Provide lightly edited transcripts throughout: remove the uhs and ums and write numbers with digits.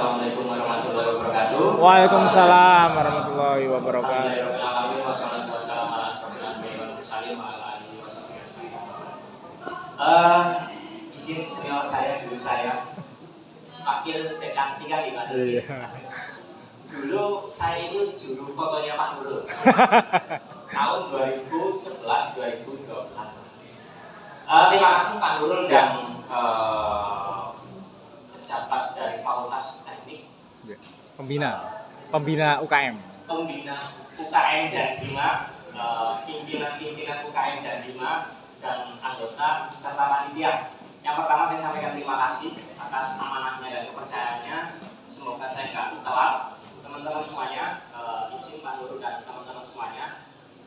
Assalamualaikum warahmatullahi wabarakatuh. Waalaikumsalam warahmatullahi wabarakatuh. Izin senior saya, dulu saya Pakil Dekang 3 Iya. Dulu saya itu juru fotonya Pak Nurul tahun 2011-2012. Terima kasih Pak Nurul dan pejabat dari Fakultas Teknik, Pembina UKM. Pembina UKM dan Hima, pimpinan UKM dan Hima, dan anggota serta panitia. Yang pertama saya sampaikan terima kasih atas amanahnya dan kepercayaannya. Semoga saya nggak telat. Teman-teman semuanya, izin Pak Nurul dan teman-teman semuanya,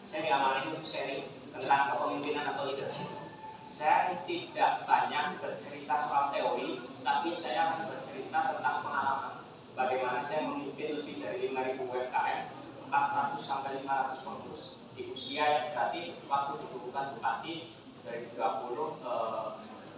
saya diamanahi untuk sharing tentang kepemimpinan atau leadership. Saya tidak banyak bercerita soal teori, tapi saya akan bercerita tentang pengalaman. Bagaimana saya memimpin lebih dari 5.000 UMKM, 400 sampai 500 pengurus di usia yang berarti waktu dibukukan bupati dari 20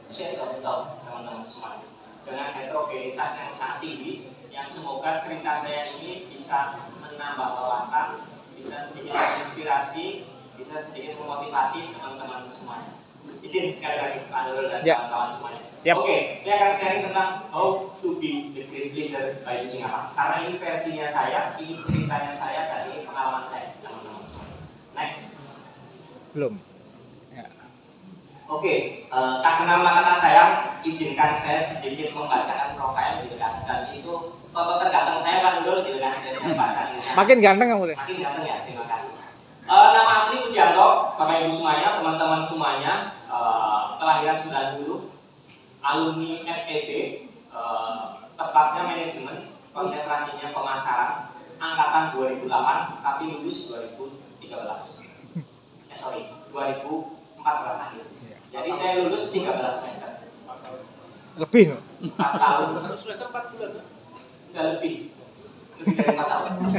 usia 30 tahun, teman-teman semuanya. Dengan heterogenitas yang sangat tinggi, yang semoga cerita saya ini bisa menambah wawasan, bisa sedikit menginspirasi, bisa sedikit memotivasi teman-teman semuanya. Izin sekali lagi Pak Nurul dan kawan-kawan semuanya. Oke, saya akan sharing tentang how to be the great leader by using apa. Karena ini versinya saya, ini ceritanya saya dari pengalaman saya, teman-teman semuanya. Next. Belum. Ya. Oke, tak kenal maka tak sayang, izinkan saya sedikit membacakan profil gitu kan. Dan itu foto terganteng saya Pak Nurul gitu kan. Jadi saya baca ini. Makin ganteng kamu deh. Makin ganteng ya, terima kasih. Nama asli Pujianto, Bapak Ibu semuanya, teman-teman semuanya, kelahiran 90, alumni FEB, tepatnya manajemen, konsentrasinya pemasaran, angkatan 2008, tapi lulus 2013. 2014 akhir. Jadi saya lulus 13 semester. Lebih. 4 tahun. 1 semester 4 bulan. Enggak lebih dari 4 tahun.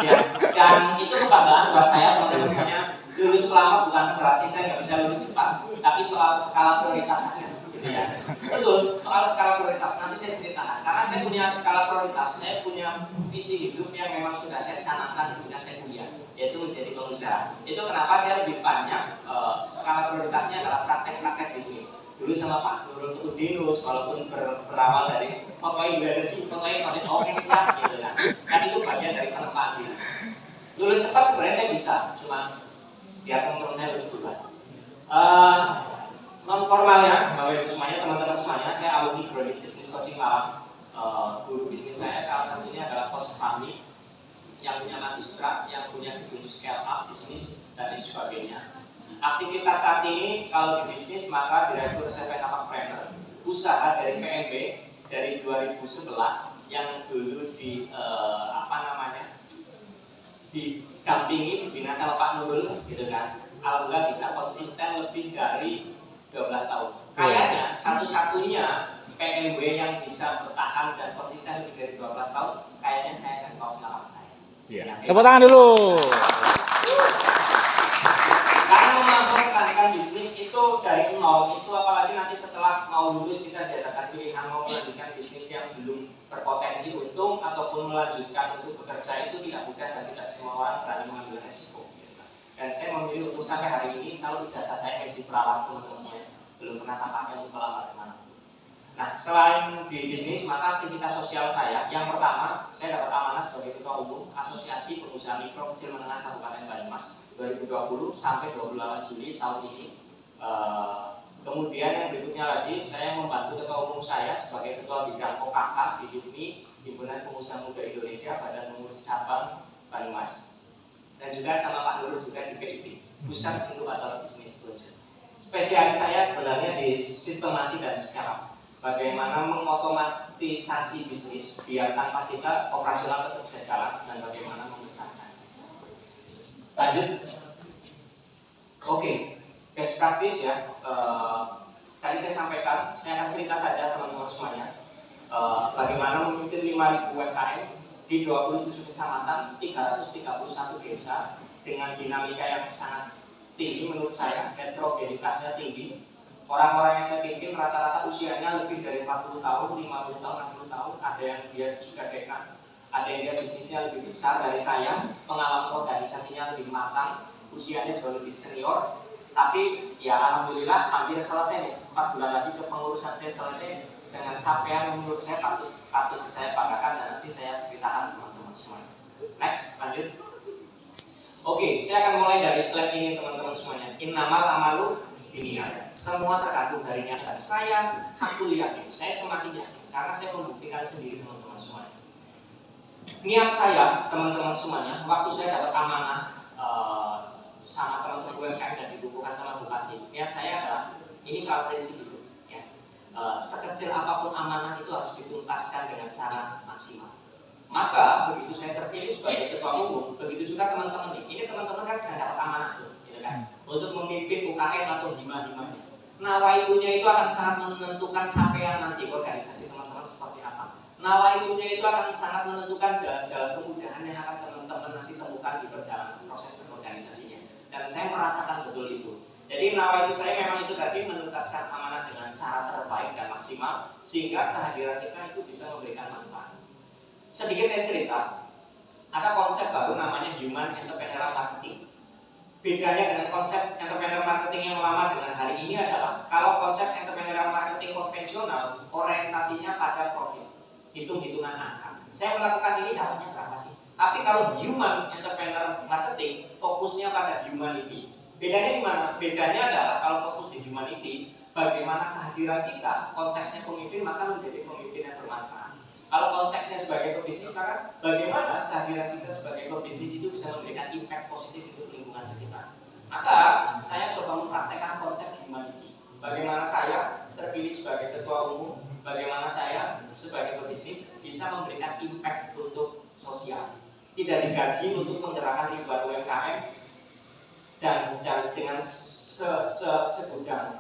Ya, dan itu kebanggaan buat saya teman-teman semuanya. Lulus lama bukan berarti saya nggak bisa lulus cepat, tapi soal skala prioritas saja. Gitu ya. Betul, soal skala prioritas nanti saya ceritakan. Karena saya punya skala prioritas, saya punya visi hidup yang memang sudah saya canangkan sejak saya kuliah, yaitu menjadi pengusaha. Itu kenapa saya lebih banyak skala prioritasnya adalah praktek-praktek bisnis. Dulu sama Pak Nurul Kutudinus, walaupun berawal dari fotoin energi, fotoin oke siap gitu kan. Kan itu bagian dari penempaan diri. Lulus cepat sebenarnya saya bisa, cuma biar teman-teman saya lulus duluan. Non formalnya, Bapak Ibu semuanya, teman-teman semuanya, saya alumni Gronik Business Coaching Malang. Guru bisnis saya salah satunya adalah Coach Fahmi, yang punya magistra, yang punya gedung scale up bisnis dan lain sebagainya. Aktivitas saat ini kalau di bisnis maka Direktur Seven Entrepreneur, usaha dari PNB dari 2011 yang dulu didampingi, dibina sama Pak Nurul gitu kan. Alhamdulillah bisa konsisten lebih dari 12 tahun. Kayaknya satu-satunya PNB yang bisa bertahan dan konsisten lebih dari 12 tahun, kayaknya saya akan kaos nama saya. Iya. Tepuk tangan dulu. Karena mempertahankan bisnis itu dari nol, itu apalagi nanti setelah mau lulus kita diadakan pilihan mau melanjutkan bisnis yang belum berpotensi untung ataupun melanjutkan untuk bekerja itu tidak mudah dan tidak semua orang berani mengambil resiko. Dan saya memilih untuk sampai hari ini selalu ijazah saya masih perawat teman-teman saya, belum pernah tak pakai untuk melamar kemana. Nah, selain di bisnis, maka aktivitas sosial saya, yang pertama, saya dapat amanah sebagai Ketua Umum Asosiasi Pengusaha Mikro Kecil Menengah Kabupaten Banyumas 2020 sampai 28 Juli tahun ini. Kemudian yang berikutnya lagi, saya membantu Ketua Umum saya sebagai Ketua Bidang OKK di HIPMI, Himpunan Pengusaha Muda Indonesia, Badan Pengurus Cabang Banyumas. Dan juga sama Pak Nurul juga di PIP, Pusat Inkubator Bisnis Project. Spesialis saya sebenarnya di sistemasi dan scale-up. Bagaimana mengotomatisasi bisnis biar tanpa kita operasional tetap bisa jalan dan bagaimana membesarkan. Lanjut. Oke, best practice ya. Tadi saya sampaikan, saya akan cerita saja teman-teman semuanya. Bagaimana memimpin 5.000 UMKM di 27 kecamatan, 331 desa dengan dinamika yang sangat tinggi menurut saya, heterogenitasnya tinggi. Orang-orang yang saya pimpin rata-rata usianya lebih dari 40 tahun, 50 tahun, 60 tahun. Ada yang dia juga dekan, ada yang dia bisnisnya lebih besar dari saya, pengalaman organisasinya lebih matang, usianya jauh lebih senior. Tapi ya alhamdulillah hampir selesai nih, 4 bulan lagi kepengurusan saya selesai dengan capaian yang menurut saya patut saya banggakan dan nanti saya ceritakan teman-teman semuanya. Next, lanjut. Oke, saya akan mulai dari slide ini teman-teman semuanya. Innamal amalu binniyat. Semua tergantung dari niat. Saya hakul yakin, saya semakin yakin karena saya membuktikan sendiri teman-teman semuanya. Niat saya teman-teman semuanya, waktu saya dapat amanah sama teman-teman UMKM dan dibukukan sama Bupati, niat saya adalah ini soal prinsip itu. Ya. Sekecil apapun amanah itu harus dituntaskan dengan cara maksimal. Maka begitu saya terpilih sebagai ketua umum, begitu juga teman-teman ini teman-teman kan sedang dapat amanah tuh. Kan? Untuk memimpin UKM atau hima-himanya. Nawaitunya itu akan sangat menentukan capaian nanti organisasi teman-teman seperti apa. Nawaitunya itu akan sangat menentukan jalan-jalan kemudahan yang akan teman-teman nanti temukan di perjalanan proses berorganisasinya. Dan saya merasakan betul itu. Jadi nawaitu saya memang itu tadi menuntaskan amanah dengan cara terbaik dan maksimal sehingga kehadiran kita itu bisa memberikan manfaat. Sedikit saya cerita, ada konsep baru namanya Human Entrepreneurial Marketing. Bedanya dengan konsep entrepreneur marketing yang lama dengan hari ini adalah kalau konsep entrepreneur marketing konvensional orientasinya pada profit, hitung-hitungan angka. Saya melakukan ini dapatnya berapa sih? Tapi kalau human entrepreneur marketing fokusnya pada humanity. Bedanya di mana? Bedanya adalah kalau fokus di humanity, bagaimana kehadiran kita, konteksnya pemimpin maka menjadi pemimpin yang bermanfaat. Kalau konteksnya sebagai pebisnis, maka bagaimana kehadiran kita sebagai pebisnis itu bisa memberikan impact positif untuk lingkungan sekitar. Maka saya coba mempraktekkan konsep humanity. Bagaimana saya terpilih sebagai ketua umum, bagaimana saya sebagai pebisnis bisa memberikan impact untuk sosial. Tidak digaji untuk menggerakkan ribuan UMKM dan dengan segudang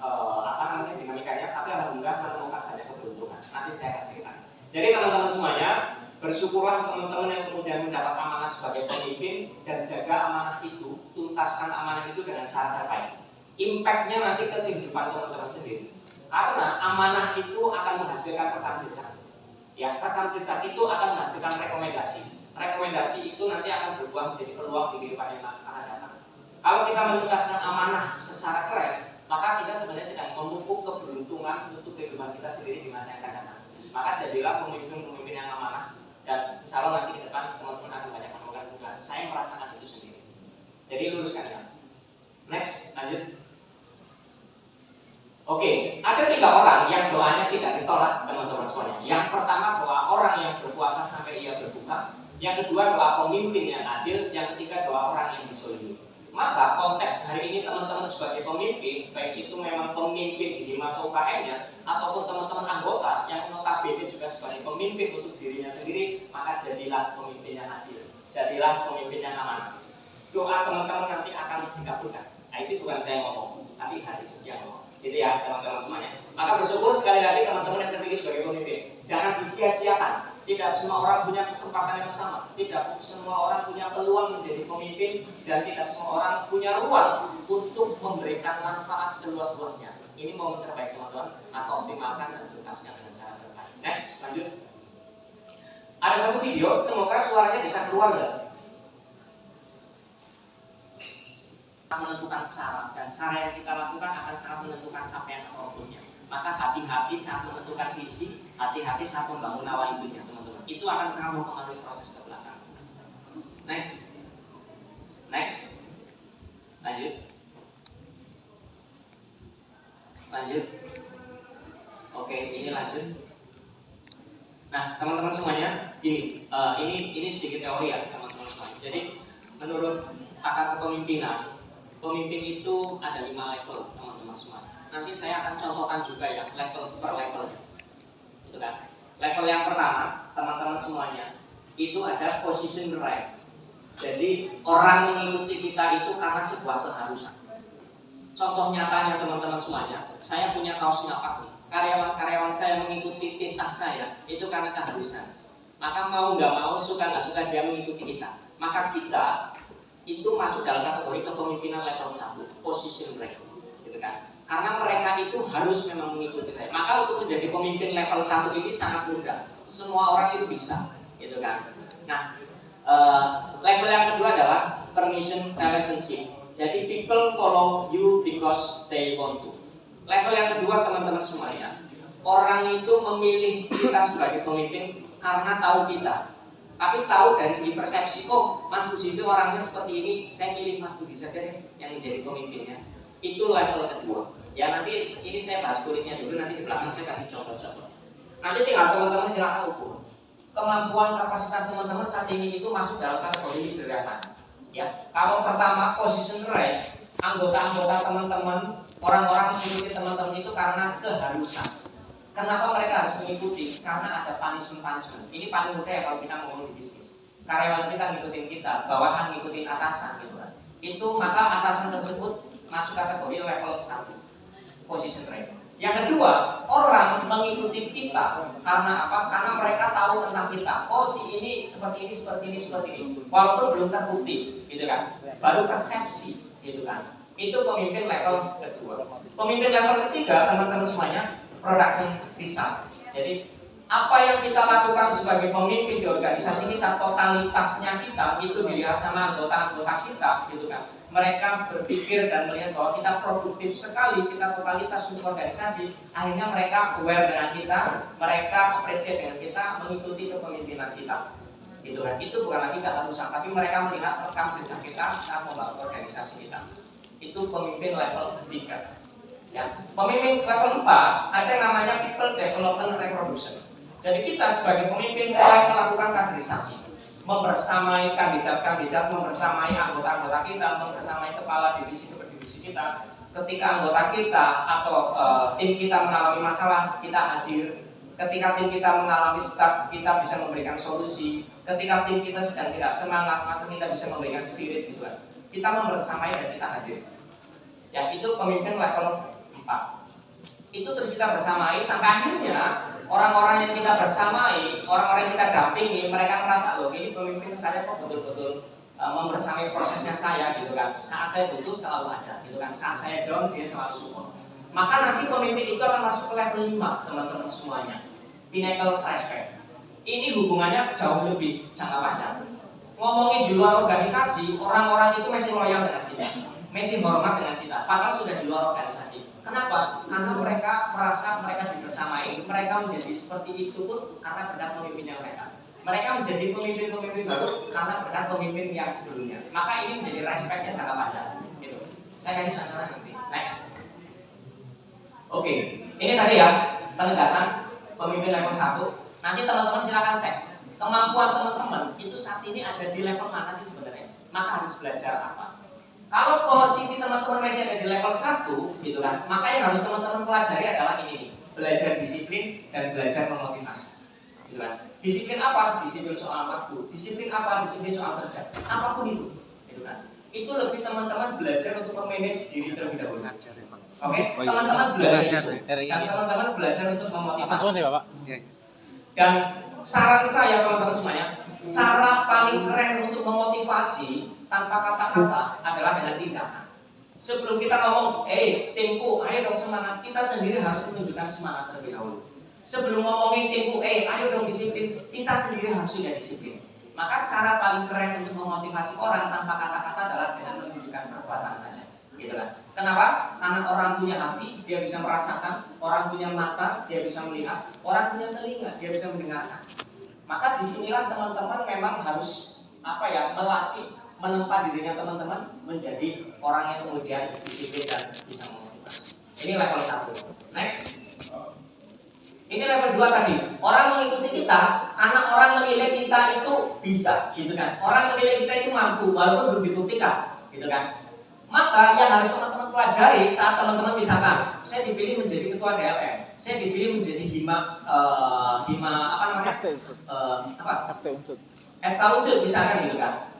dinamikanya, tapi alhamdulillah menemukan banyak keberuntungan. Nanti saya akan ceritakan. Jadi teman-teman semuanya, bersyukurlah teman-teman yang kemudian mendapat amanah sebagai pemimpin dan jaga amanah itu, tuntaskan amanah itu dengan cara terbaik. Impact-nya nanti ke kehidupan teman-teman sendiri. Karena amanah itu akan menghasilkan rekam jejak. Ya, rekam jejak itu akan menghasilkan rekomendasi. Rekomendasi itu nanti akan berbuah menjadi peluang di kehidupan yang akan datang. Kalau kita menuntaskan amanah secara keren, maka kita sebenarnya sedang memupuk keberuntungan untuk kehidupan kita sendiri di masa yang akan datang. Maka jadilah pemimpin-pemimpin yang amanah dan insya Allah nanti ke depan teman-teman akan banyak menemukan kemudahan. Saya merasakan itu sendiri. Jadi luruskan ya. Next, lanjut. Oke, ada 3 orang yang doanya tidak ditolak teman-teman semuanya. Yang pertama doa orang yang berpuasa sampai ia berbuka. Yang kedua doa pemimpin yang adil. Yang ketiga doa orang yang disolimi. Maka konteks hari ini teman-teman sebagai pemimpin, baik itu memang pemimpin di hima atau UKM-nya, ataupun teman-teman anggota yang notabene juga sebagai pemimpin untuk dirinya sendiri, maka jadilah pemimpin yang adil, jadilah pemimpin yang amanah. Doa teman-teman nanti akan dikabulkan. Nah itu bukan saya ngomong, tapi hadis yang ngomong. Itu ya teman-teman semuanya. Maka bersyukur sekali lagi teman-teman yang terpilih sebagai pemimpin. Jangan disia-siakan. Tidak semua orang punya kesempatan yang sama. Tidak semua orang punya peluang menjadi pemimpin. Dan tidak semua orang punya ruang untuk memberikan manfaat seluas-luasnya. Ini momen terbaik teman-teman. Maka optimalkan dan tuntaskan dengan cara terbaik. Next, lanjut. Ada satu video, semoga suaranya bisa keluar ya. Menentukan cara, dan cara yang kita lakukan akan sangat menentukan capaian apapun-nya. Maka hati-hati saat menentukan visi, hati-hati saat membangun nawaitunya teman-teman. Itu akan sangat mempengaruhi proses ke belakang. Next, lanjut. Oke, ini lanjut. Nah, teman-teman semuanya, ini sedikit teori ya teman-teman semuanya. Jadi menurut pakar kepemimpinan, pemimpin itu ada 5 level teman-teman semuanya. Nanti saya akan contohkan juga ya level per levelnya. Itu kan. Level yang pertama, teman-teman semuanya, itu ada position right. Jadi orang mengikuti kita itu karena sebuah keharusan. Contoh nyatanya teman-teman semuanya, saya punya kaosnya Pak. Karyawan-karyawan saya mengikuti titah saya itu karena keharusan. Maka mau nggak mau, suka nggak suka dia mengikuti kita. Maka kita itu masuk dalam kategori kepemimpinan level 1, position right. Gitu kan. karena mereka itu harus memang mengikuti saya. Maka untuk menjadi pemimpin level 1 ini sangat mudah. Semua orang itu bisa, gitu kan. Nah, level yang kedua adalah permission relationship. Jadi people follow you because they want to. Level yang kedua teman-teman semuanya, orang itu memilih kita sebagai pemimpin karena tahu kita. Tapi tahu dari segi persepsi, oh Mas Puji itu orangnya seperti ini, saya milih Mas Puji saja deh yang menjadi pemimpinnya. Itu level kedua. Ya nanti ini saya bahas kulitnya dulu, nanti di belakang saya kasih contoh-contoh. Nanti tinggal teman-teman silakan ukur kemampuan kapasitas teman-teman saat ini itu masuk dalam kategori leader mana. Ya, kalau pertama position right, anggota-anggota teman-teman, orang-orang mengikuti teman-teman itu karena keharusan. Kenapa mereka harus mengikuti? Karena ada punishment. Ini paling mudah ya kalau kita ngomong di bisnis. Karyawan kita ngikutin kita, bawahan ngikutin atasan gitu kan. Itu maka atasan tersebut masuk kategori level 1, position right. Yang kedua, orang mengikuti kita karena apa? Karena mereka tahu tentang kita. Oh, si ini seperti ini, seperti ini, seperti ini. Walaupun belum terbukti, gitu kan. Baru persepsi, gitu kan. Itu pemimpin level kedua. Pemimpin level ketiga, teman-teman semuanya, production result. Jadi apa yang kita lakukan sebagai pemimpin di organisasi kita, totalitasnya kita itu dilihat sama anggota-anggota kita, gitu kan. Mereka berpikir dan melihat bahwa kita produktif sekali, kita totalitas untuk organisasi. Akhirnya mereka aware dengan kita, mereka appreciate dengan kita, mengikuti kepemimpinan kita, gitu kan. Itu bukan lagi keharusan, tapi mereka melihat rekam jejak kita saat membangun organisasi kita. Itu pemimpin level 3. Ya, pemimpin level 4 ada yang namanya people development reproduction. Jadi kita sebagai pemimpin mulai melakukan kaderisasi, membersamai kandidat-kandidat, membersamai anggota-anggota kita, membersamai kepala divisi divisi kita. Ketika anggota kita atau tim kita mengalami masalah, kita hadir. Ketika tim kita mengalami stuck, kita bisa memberikan solusi. Ketika tim kita sedang tidak semangat, maka kita bisa memberikan spirit, gitu kan. Kita membersamai dan kita hadir. Ya, itu pemimpin level 4. Itu terus kita bersamai sampai akhirnya orang-orang yang kita bersamai, orang-orang yang kita dampingi, mereka merasa loh ini pemimpin saya kok betul-betul membersamai prosesnya saya, gitu kan. Saat saya butuh selalu ada, gitu kan. Saat saya down dia selalu support. Maka nanti pemimpin itu akan masuk ke level 5, teman-teman semuanya. Pinnacle respect. Ini hubungannya jauh lebih jangka panjang. Ngomongin di luar organisasi, orang-orang itu masih loyal dengan kita, masih hormat dengan kita, padahal sudah di luar organisasi. Kenapa? Karena mereka merasa mereka dibersamai, mereka menjadi seperti itu pun karena berkat pemimpinnya mereka. Mereka menjadi pemimpin-pemimpin baru karena berkat pemimpin yang sebelumnya. Maka ini menjadi respectnya jangka panjang. Gitu. Saya kasih contoh nanti. Next. Oke, ini tadi ya penegasan pemimpin level 1. Nanti teman-teman silakan cek kemampuan teman-teman itu saat ini ada di level mana sih sebenarnya. Maka harus belajar apa? Kalau posisi teman-teman masih ada di level 1, gitu kan, maka yang harus teman-teman pelajari adalah ini nih, belajar disiplin dan belajar memotivasi, gitu kan. Disiplin apa? Disiplin soal waktu. Disiplin apa? Disiplin soal kerja. Apapun itu, gitu kan. Itu lebih teman-teman belajar untuk memanage diri terlebih dahulu. Oke, teman-teman belajar itu, dan teman-teman belajar untuk memotivasi. Dan saran saya teman-teman semuanya, cara paling keren untuk memotivasi tanpa kata-kata adalah dengan tindakan. Sebelum kita ngomong, timku, ayo dong semangat, kita sendiri harus menunjukkan semangat terlebih dahulu. Sebelum ngomongin timku, ayo dong disiplin, kita sendiri harus sudah disiplin. Maka cara paling keren untuk memotivasi orang tanpa kata-kata adalah dengan menunjukkan perbuatan saja. Gitu kan? Kenapa? Karena orang punya hati, dia bisa merasakan, orang punya mata, dia bisa melihat, orang punya telinga, dia bisa mendengarkan. Maka disinilah teman-teman memang harus melatih, menempa dirinya teman-teman menjadi orang yang kemudian disiplin dan bisa memotivasi. Ini level 1. Next. Ini level 2 tadi. Orang mengikuti kita karena orang menilai kita itu bisa, gitu kan. Orang menilai kita itu mampu walaupun belum dibuktikan, gitu kan. Maka yang harus teman-teman pelajari saat teman-teman misalkan saya dipilih menjadi ketua DLM, saya dipilih menjadi FK Unsur misalkan, gitu kan.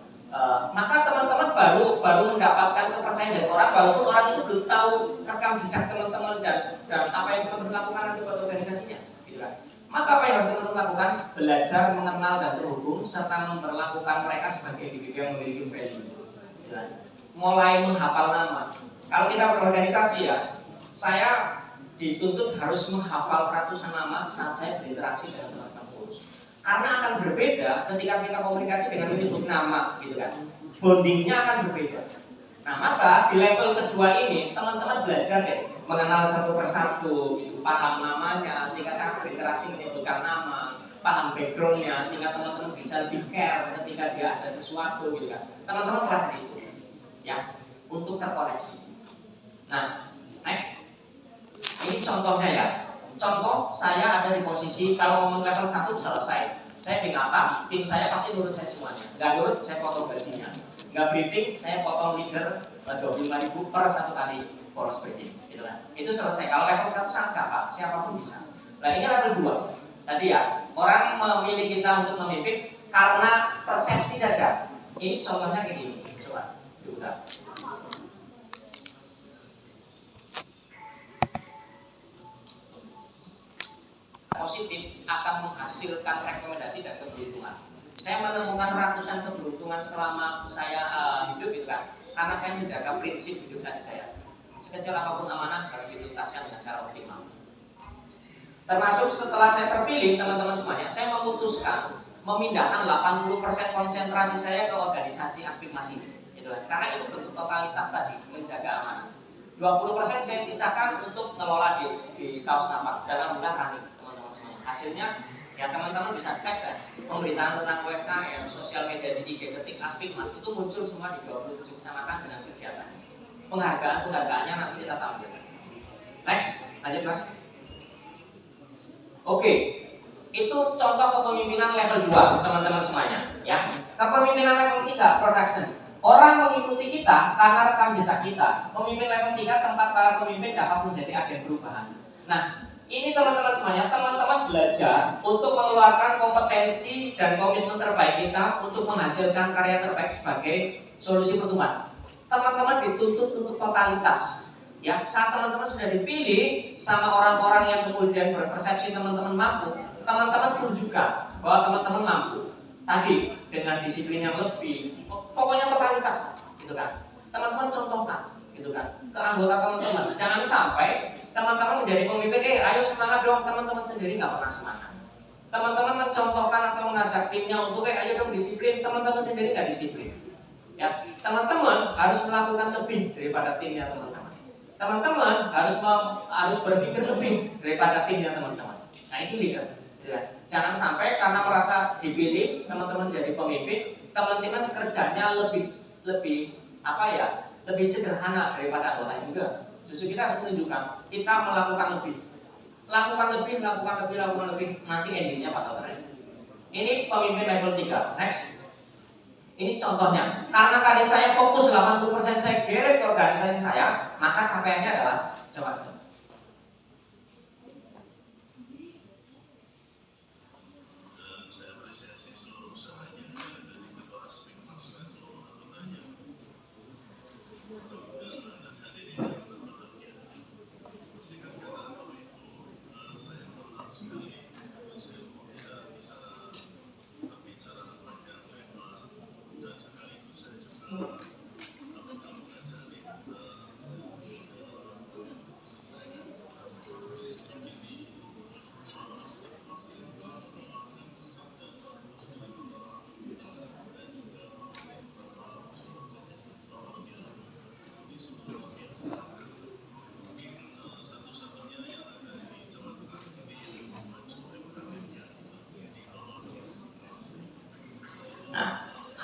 Maka teman-teman baru mendapatkan kepercayaan dari orang walaupun orang itu belum tahu rekam jejak teman-teman dan apa yang teman-teman lakukan nanti buat organisasinya, gitu kan. Maka apa yang harus teman-teman lakukan? Belajar mengenal dan terhubung serta memperlakukan mereka sebagai individu yang memiliki value, gitu kan. Mulai menghafal nama. Kalau kita berorganisasi ya, saya dituntut harus menghafal ratusan nama saat saya berinteraksi dengan teman-teman pengurus. Karena akan berbeda ketika kita komunikasi dengan menyebut nama, gitu kan. Bondingnya akan berbeda. Nah, maka di level kedua ini teman-teman belajar deh mengenal satu persatu, gitu, paham namanya sehingga saat berinteraksi menyebutkan nama, paham backgroundnya sehingga teman-teman bisa lebih care ketika dia ada sesuatu, gitu kan. Teman-teman pelajari itu, ya, untuk terkoneksi. Nah, next. Ini contohnya ya. Contoh saya ada di posisi kalau ngomong level 1 selesai. Saya di atas, tim saya pasti nurut saya semuanya. Nggak nurut, saya potong gajinya. Nggak briefing, saya potong leader 25.000 per satu kali bolos briefing. Gitu kan. Itu selesai. Kalau level 1 sangat gampang, siapapun bisa. Nah ini level 2. Tadi ya, orang memilih kita untuk memimpin karena persepsi saja. Ini contohnya kayak gini. Coba, diulang. Positif akan menghasilkan rekomendasi dan keberuntungan. Saya menemukan ratusan keberuntungan selama saya hidup itu kan, karena saya menjaga prinsip hidup tadi saya. Sekecil apapun amanah harus dituntaskan dengan cara optimal. Termasuk setelah saya terpilih, teman-teman semuanya, saya memutuskan memindahkan 80% konsentrasi saya ke organisasi aspek masih, gitu kan. Karena itu bentuk totalitas tadi, menjaga amanah. 20% saya sisakan untuk ngelola di kaos tapak dan alhamdulillah running. Hasilnya ya teman-teman bisa cek kan, pemberitaan tentang UMKM, sosial media di IG ketik aspik mas itu muncul semua di 27 kecamatan dengan kegiatan. Penghargaannya nanti kita tampilkan. Next, lanjut mas. Oke, itu contoh kepemimpinan level 2 teman-teman semuanya ya. Kepemimpinan level 3 production. Orang mengikuti kita karena rekam jejak kita. Pemimpin level 3 tempat para pemimpin dapat menjadi agen perubahan. Nah, ini teman-teman semuanya, teman-teman belajar untuk mengeluarkan kompetensi dan komitmen terbaik kita untuk menghasilkan karya terbaik sebagai solusi pertumbuhan. Teman-teman dituntut untuk totalitas. Ya, saat teman-teman sudah dipilih sama orang-orang yang kemudian berpersepsi teman-teman mampu, teman-teman tunjukkan bahwa teman-teman mampu. Tadi dengan disiplin yang lebih, pokoknya totalitas, gitu kan. Teman-teman contohkan, gitu kan, ke anggota teman-teman. Jangan sampai teman-teman menjadi pemimpin, ayo semangat dong, teman-teman sendiri nggak pernah semangat. Teman-teman mencontohkan atau mengajak timnya untuk, ayo dong disiplin, teman-teman sendiri nggak disiplin. Ya, teman-teman harus melakukan lebih daripada timnya teman-teman. Teman-teman harus berpikir lebih daripada timnya teman-teman. Nah itu leader. Ya. Jangan sampai karena merasa dipilih, teman-teman jadi pemimpin, teman-teman kerjanya lebih sederhana daripada anggota juga. Justru kita harus menunjukkan kita melakukan lebih, lakukan lebih, nanti endingnya bakal keren. Ini pemimpin level 3. Next. Ini contohnya. Karena tadi saya fokus 80% saya geret ke organisasi saya, maka capaiannya adalah coba.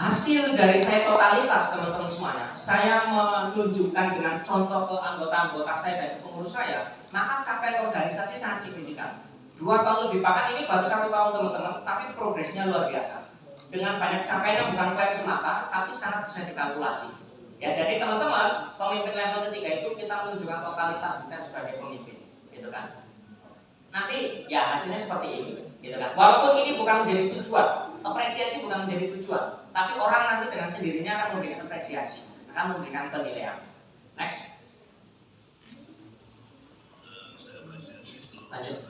Hasil dari saya totalitas teman-teman semuanya, saya menunjukkan dengan contoh ke anggota-anggota saya dan ke pengurus saya, maka capaian organisasi sangat signifikan. 2 tahun lebih, bahkan ini baru 1 tahun teman-teman, tapi progresnya luar biasa. Dengan banyak capaiannya bukan klaim semata, tapi sangat bisa dikalkulasi. Ya jadi teman-teman, pemimpin level 3 itu kita menunjukkan totalitas kita sebagai pemimpin, gitu kan? Nanti ya hasilnya seperti ini, gitu kan? Walaupun ini bukan menjadi tujuan. Apresiasi bukan menjadi tujuan, tapi orang nanti dengan sendirinya akan memberikan apresiasi, akan memberikan penilaian. Next. Lanjut.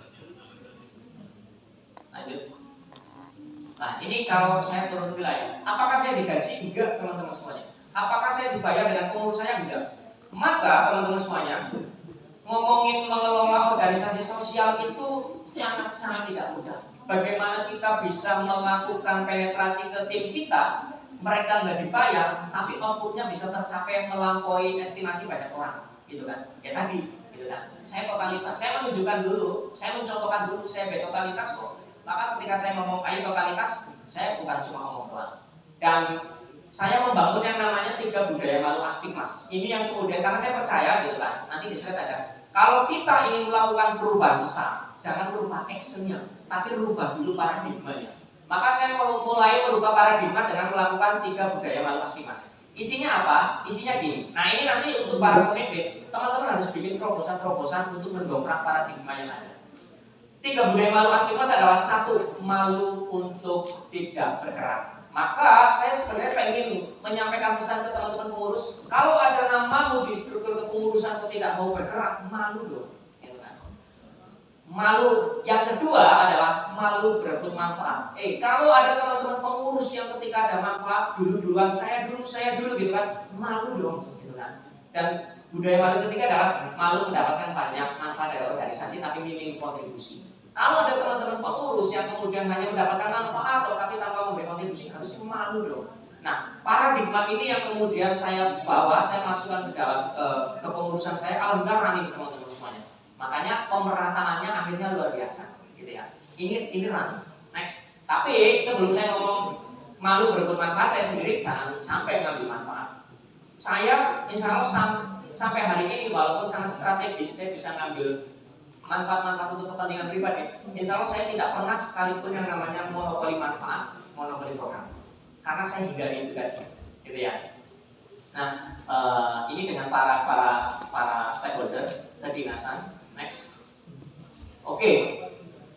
Nah ini kalau saya turun wilayah, apakah saya digaji? Enggak teman-teman semuanya. Apakah saya dibayar dengan pengurus saya? Enggak. Maka teman-teman semuanya, ngomongin mengelola organisasi sosial itu sangat-sangat tidak mudah. Bagaimana kita bisa melakukan penetrasi ke tim kita, mereka nggak dibayar, tapi outputnya bisa tercapai melampaui estimasi banyak orang, gitu kan? Ya tadi, gitu kan? Saya totalitas, saya menunjukkan dulu, saya mencontohkan dulu, saya totalitas kok. Maka ketika saya ngomong ayo totalitas, saya bukan cuma ngomong doang. Dan saya membangun yang namanya 3 budaya malu astigmas. Ini yang kemudian karena saya percaya gitu kan, nanti di slide ada. Kalau kita ingin melakukan perubahan besar, jangan merubah actionnya, tapi rubah dulu paradigmanya. Maka saya mau mulai merubah paradigma dengan melakukan 3 budaya malu astigmas. Isinya apa? Isinya gini. Nah ini nanti untuk para pemimpin, teman-teman harus bikin terobosan-terobosan untuk mendongkrak paradigma yang ada. 3 budaya malu astigmas adalah 1, malu untuk tidak bergerak. Maka saya sebenarnya pengen menyampaikan pesan ke teman-teman pengurus, kalau ada namamu di struktur kepengurusan kok tidak mau bergerak, malu dong. Malu. Yang kedua adalah malu berebut manfaat. Kalau ada teman-teman pengurus yang ketika ada manfaat dulu-duluan, saya dulu gitu kan, malu dong, gitu kan. Dan budaya malu ketiga adalah malu mendapatkan banyak manfaat dari organisasi tapi minim kontribusi. Kalau ada teman-teman pengurus yang kemudian hanya mendapatkan manfaat tapi tanpa memberi kontribusi, harusnya malu dong. Nah, paradigma ini yang kemudian saya bawa, saya masukkan ke dalam kepengurusan saya. Alhamdulillah running teman-teman semuanya. Makanya pemerataannya akhirnya luar biasa, gitu ya. Ini running. Next. Tapi sebelum saya ngomong malu berebut manfaat, saya sendiri jangan sampai ngambil manfaat. Saya insya Allah sampai hari ini walaupun sangat strategis, saya bisa ngambil manfaat-manfaat untuk kepentingan pribadi. Insya Allah saya tidak pernah sekalipun yang namanya monopoli manfaat, monopoli program. Karena saya hindari itu tadi, gitu ya. Nah, ini dengan para stakeholder kedinasan. Next. Oke.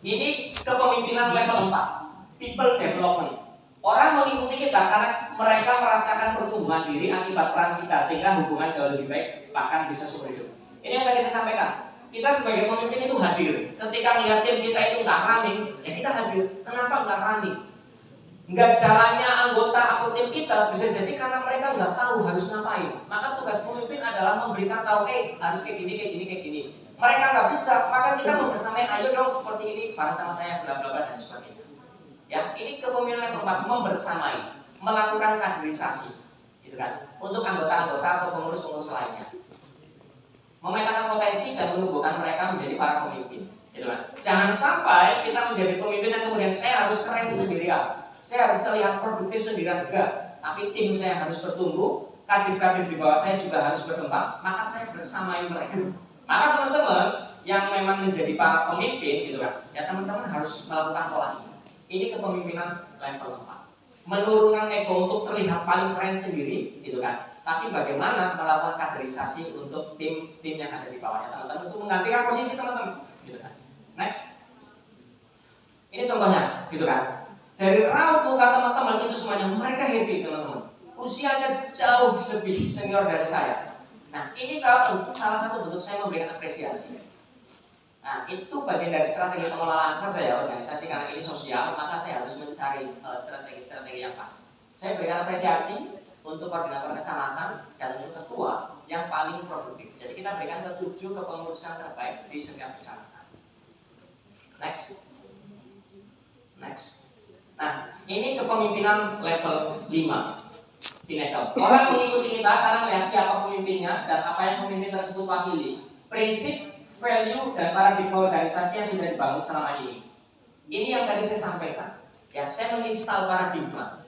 Ini kepemimpinan level 4, people development. Orang mengikuti kita karena mereka merasakan pertumbuhan diri akibat peran kita sehingga hubungan jauh lebih baik, bahkan bisa seumur hidup. Ini yang tadi saya sampaikan. Kita sebagai pemimpin itu hadir. Ketika melihat tim kita itu nggak running, ya kita hadir. Kenapa nggak running? Nggak jalannya anggota atau tim kita bisa jadi karena mereka nggak tahu harus ngapain. Maka tugas pemimpin adalah memberikan tahu, harus kayak gini. Mereka nggak bisa, maka kita membersamai, ayo dong seperti ini, bareng sama saya, bla bla bla dan sebagainya. Ya, ini kepemimpinan yang keempat, membersamai, melakukan kaderisasi, gitu kan, untuk anggota-anggota atau pengurus-pengurus lainnya. Memetakan potensi dan menumbuhkan mereka menjadi para pemimpin, gitu kan. Jangan sampai kita menjadi pemimpin yang kemudian saya harus keren sendirian, saya harus terlihat produktif sendirian, enggak. Tapi tim saya harus bertumbuh, kadif-kadif di bawah saya juga harus berkembang, maka saya bersamai mereka. Maka teman-teman yang memang menjadi para pemimpin, gitu kan, ya teman-teman harus melakukan pola ini. Ini kepemimpinan level 4. Menurunkan ego untuk terlihat paling keren sendiri, gitu kan. Tapi bagaimana melakukan kaderisasi untuk tim-tim yang ada di bawahnya teman-teman untuk menggantikan posisi teman-teman, gitu kan. Next. Ini contohnya, gitu kan. Dari raut muka teman-teman itu semuanya mereka happy, teman-teman. Usianya jauh lebih senior dari saya. Nah, ini salah satu bentuk saya memberikan apresiasi. Nah, itu bagian dari strategi pengelolaan saya organisasi karena ini sosial, maka saya harus mencari strategi-strategi yang pas. Saya berikan apresiasi untuk koordinator kecamatan dan untuk ketua yang paling produktif. Jadi kita berikan ke-7 kepengurusan terbaik di setiap kecamatan. Next. Nah, ini kepemimpinan level 5. Level. Orang mengikuti kita karena melihat siapa pemimpinnya dan apa yang pemimpin tersebut wakili. Prinsip, value, dan paradigma organisasi yang sudah dibangun selama ini. Ini yang tadi saya sampaikan. Ya, saya menginstal paradigma.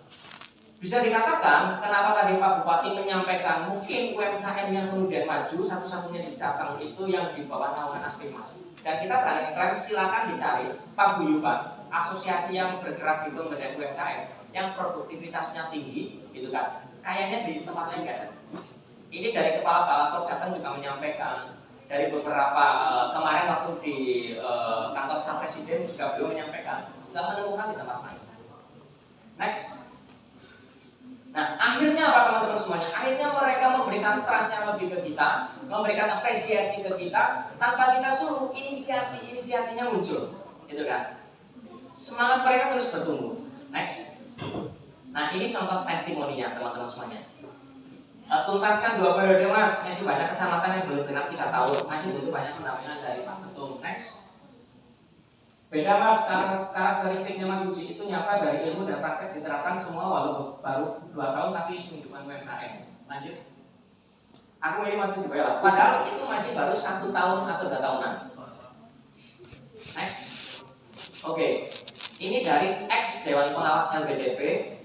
Bisa dikatakan kenapa tadi Pak Bupati menyampaikan mungkin UMKM yang kemudian maju satu-satunya di Jateng itu yang di bawah naungan Aspimas. Dan kita berani klaim silakan dicari Pak Guyuban, asosiasi yang bergerak di pemberdayaan UMKM yang produktivitasnya tinggi, gitu kan. Kayaknya di tempat lain nggak ada. Ini dari Kepala Balator Jateng juga menyampaikan, dari beberapa kemarin waktu di kantor staf presiden juga beliau menyampaikan nggak menemukan di tempat lain. Next. Nah, akhirnya apa teman-teman semuanya? Akhirnya mereka memberikan trust yang lebih ke kita, memberikan apresiasi ke kita, tanpa kita suruh inisiasinya muncul, gitu kan? Semangat mereka terus bertumbuh. Next. Nah, ini contoh testimoninya teman-teman semuanya. Tuntaskan 2 periode mas, masih banyak kecamatan yang belum genap 3 tahun, masih butuh banyak pendampingan dari Pak Ketum. Next. Beda mas, karakteristiknya Mas Uji itu nyapa dari ilmu dan praktek diterapkan semua walau baru 2 tahun tapi menunjukkan UMKM. Lanjut. Aku milih Mas Uji Boyola, padahal itu masih baru 1 tahun atau 2 tahunan. Next. Oke, ini dari ex Dewan Pengawas LBDP,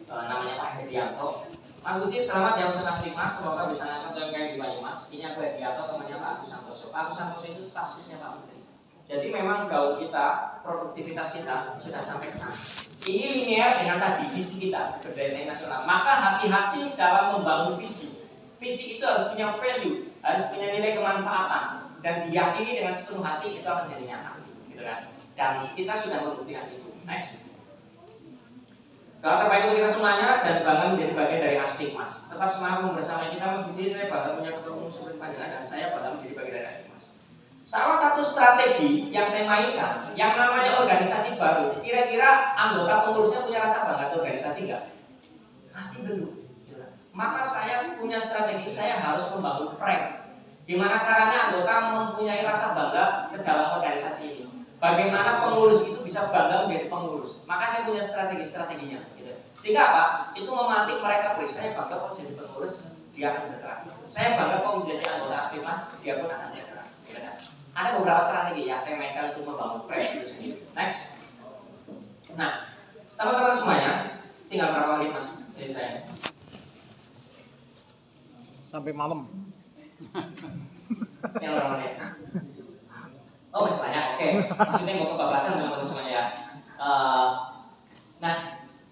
namanya Pak Hedianto. Mas Uji, selamat ya untuk Nasdem Mas, semoga bisa ngangkat UMKM di Banyumas. Ini aku Hedianto, temannya Pak Agus Santoso. Pak Agus Santoso itu staf susnya Pak Menteri. Jadi memang gaul kita, produktivitas kita sudah sampai ke sana. Ini linear dengan tadi visi kita, berdaya saing nasional. Maka hati-hati dalam membangun visi. Visi itu harus punya value, harus punya nilai kemanfaatan, dan diyakini dengan sepenuh hati itu akan jadi nyata, gitu kan? Dan kita sudah membuktikan itu. Next. Kalau terbaik untuk kita semuanya dan bangga menjadi bagian dari Aspik Mas. Tetap semangat bersama kita Mas Budi. Saya bangga punya ketua umum Sulit Pandangan dan saya bangga menjadi bagian dari Aspik Mas. Salah satu strategi yang saya mainkan, yang namanya organisasi baru, kira-kira anggota pengurusnya punya rasa bangga ke organisasi nggak? Pasti belum. Maka saya punya strategi, saya harus membangun prank. Gimana caranya anggota mempunyai rasa bangga ke dalam organisasi ini? Bagaimana pengurus itu bisa bangga menjadi pengurus? Maka saya punya strategi-strateginya. Gitu. Sehingga apa? Itu memantik mereka, saya bangga kok jadi pengurus, dia akan bergerak. Saya bangga kok menjadi anggota Aspik Mas, dia pun akan bergerak. Gitu. Ada beberapa strategi yang saya mainkan untuk membangun proyek itu sendiri. Next. Nah, teman-teman semuanya, tinggal berapa menit Mas? Saya. Sampai malam. Tinggal berapa menit? Oh masih banyak, oke. Maksudnya mau kebablasan teman-teman semuanya ya. Nah,